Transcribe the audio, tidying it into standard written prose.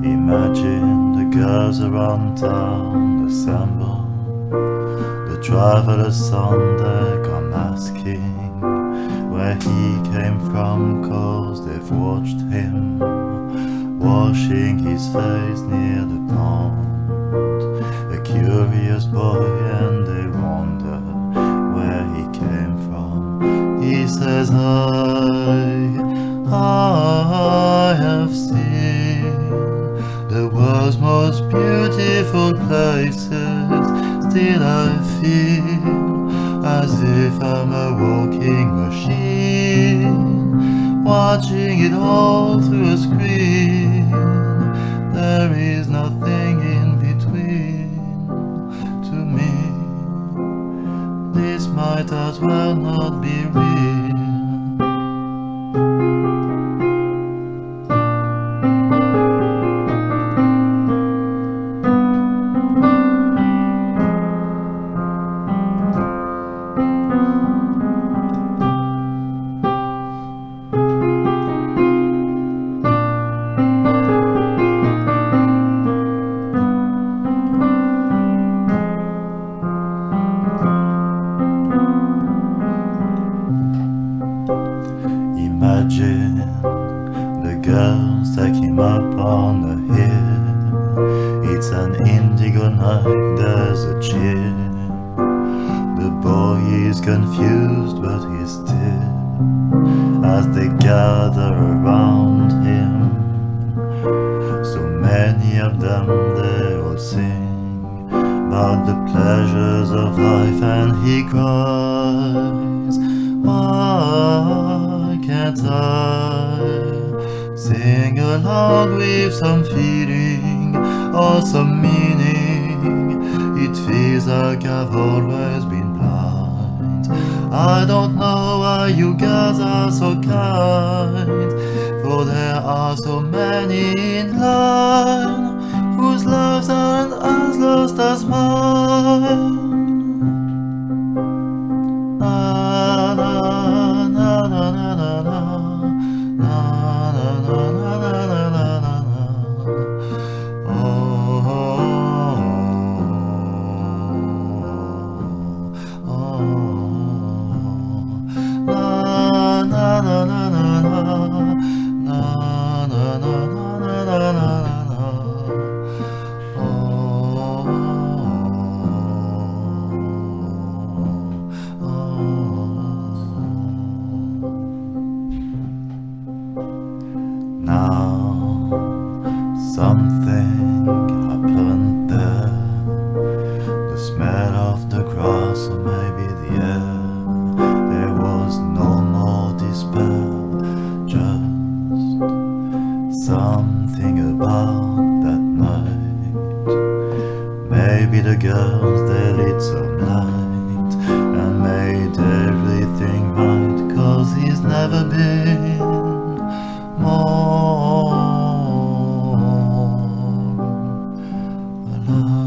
Imagine the girls around town assemble, the travelers on deck come asking where he came from, 'cause they've watched him washing his face near the pond. A curious boy, and they wonder where he came from. He says, I have seen the world's most beautiful places. Still I feel as if I'm a walking machine, watching it all through a screen. There is nothing in between to me. This might as well not be real. Imagine the girls take him up on the hill. It's an indigo night, there's a cheer. The boy is confused, but he's still as they gather around him. So many of them, they all sing about the pleasures of life, and he cries, why can't I sing along with some feeling or some meaning? It feels like I've always been blind. I don't know why you guys are so kind, for there are so many in line whose lives aren't as lost as mine. Now something happened there. The smell of the grass, or maybe the air. There was no more despair, just something about that night. Maybe the girls, they lit some light and made everything right, 'cause he's never been more alive.